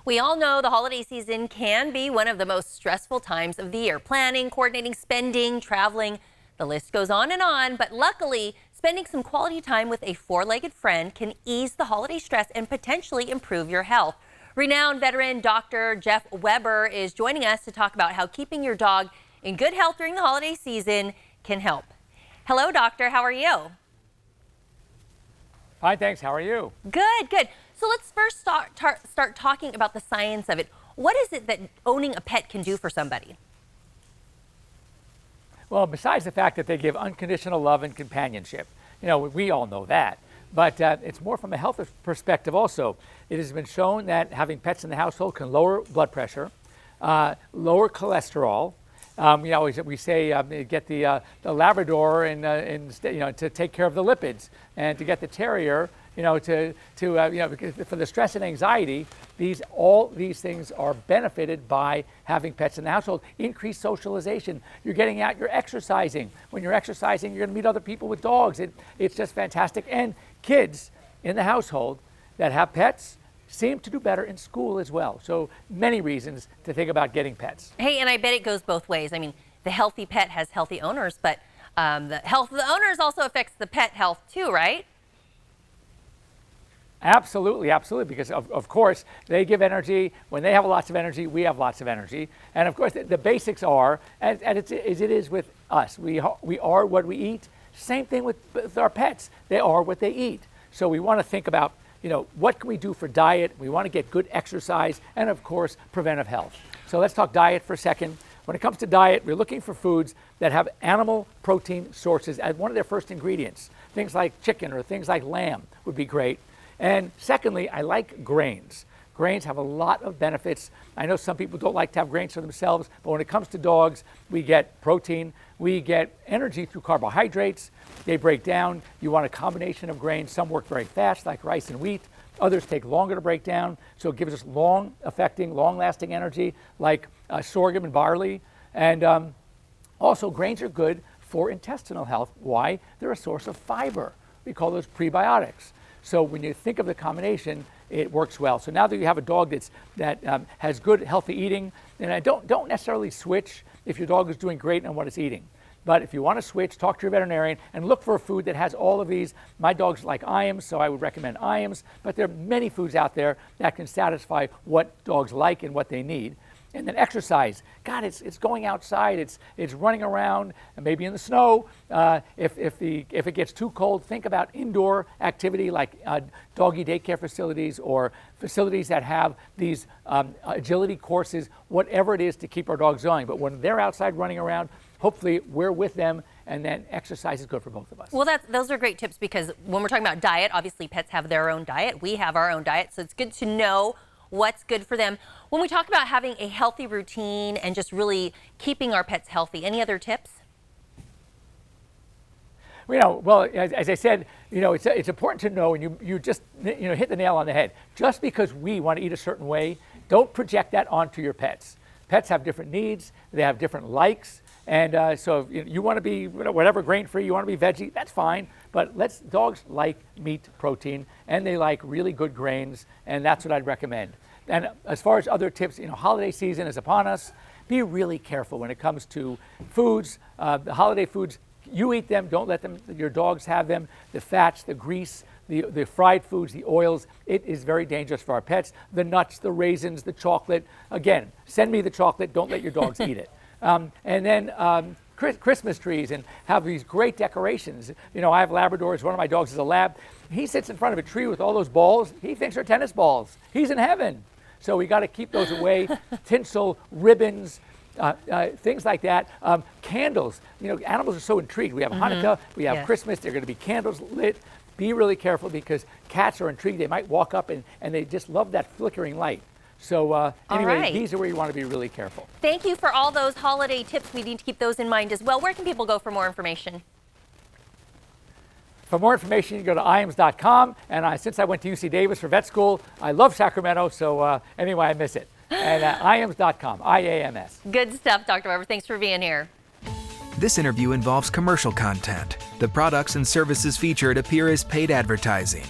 We all know the holiday season can be one of the most stressful times of the year. Planning, coordinating, spending, traveling, the list goes on and on. But luckily, spending some quality time with a four-legged friend can ease the holiday stress and potentially improve your health. Renowned veteran Dr. Jeff Weber is joining us to talk about how keeping your dog in good health during the holiday season can help. Hello, doctor. How are you? Fine, thanks. How are you? Good, good. So let's first start talking about the science of it. What is it that owning a pet can do for somebody? Well, besides the fact that they give unconditional love and companionship, we all know that. But it's more from a health perspective also. It has been shown that having pets in the household can lower blood pressure, lower cholesterol. We say get the Labrador to take care of the lipids, and to get the Terrier, for the stress and anxiety. All these things are benefited by having pets in the household. Increased socialization. You're getting out. You're exercising. When you're exercising, you're going to meet other people with dogs. It's just fantastic. And kids in the household that have pets seem to do better in school as well. So many reasons to think about getting pets. Hey, and I bet it goes both ways. I mean, the healthy pet has healthy owners, but the health of the owners also affects the pet health too, right? Absolutely, absolutely, because of course they give energy. When they have lots of energy, we have lots of energy. And of course the basics are, and it is with us, we are what we eat. Same thing with our pets. They are what they eat. So we want to think about, what can we do for diet? We want to get good exercise and, of course, preventive health. So let's talk diet for a second. When it comes to diet, we're looking for foods that have animal protein sources as one of their first ingredients. Things like chicken or things like lamb would be great. And secondly, I like grains. Grains have a lot of benefits. I know some people don't like to have grains for themselves, but when it comes to dogs, we get protein, we get energy through carbohydrates. They break down. You want a combination of grains. Some work very fast, like rice and wheat. Others take longer to break down, so it gives us long-lasting energy, like sorghum and barley. And also, grains are good for intestinal health. Why? They're a source of fiber. We call those prebiotics. So when you think of the combination, it works well. So now that you have a dog that has good, healthy eating, and don't necessarily switch if your dog is doing great on what it's eating. But if you want to switch, talk to your veterinarian and look for a food that has all of these. My dogs like iams, so I would recommend iams. But there are many foods out there that can satisfy what dogs like and what they need. And then exercise. God, it's going outside. It's running around, and maybe in the snow. If it gets too cold, think about indoor activity like doggy daycare facilities or facilities that have these agility courses. Whatever it is to keep our dogs going. But when they're outside running around, hopefully we're with them, and then exercise is good for both of us. Well, those are great tips, because when we're talking about diet, obviously pets have their own diet. We have our own diet, so it's good to know what's good for them. When we talk about having a healthy routine and just really keeping our pets healthy, any other tips? Well, as I said, it's important to know, and you just hit the nail on the head. Just because we want to eat a certain way, don't project that onto your pets. Pets have different needs. They have different likes. And so if you want to be whatever grain-free, you want to be veggie, that's fine. But dogs like meat, protein, and they like really good grains, and that's what I'd recommend. And as far as other tips, holiday season is upon us. Be really careful when it comes to foods, the holiday foods. You eat them, don't let your dogs have them. The fats, the grease, the fried foods, the oils, it is very dangerous for our pets. The nuts, the raisins, the chocolate. Again, send me the chocolate, don't let your dogs eat it. And then Christmas trees, and have these great decorations. I have Labradors. One of my dogs is a Lab. He sits in front of a tree with all those balls. He thinks they're tennis balls. He's in heaven. So we got to keep those away. Tinsel, ribbons, things like that. Candles. Animals are so intrigued. We have Hanukkah. We have Christmas. There are going to be candles lit. Be really careful, because cats are intrigued. They might walk up and they just love that flickering light. So anyway, These are where you want to be really careful. Thank you for all those holiday tips. We need to keep those in mind as well. Where can people go for more information? For more information, you can go to iams.com. And since I went to UC Davis for vet school, I love Sacramento. So anyway, I miss it. And iams.com, IAMS. Good stuff, Dr. Weber. Thanks for being here. This interview involves commercial content. The products and services featured appear as paid advertising.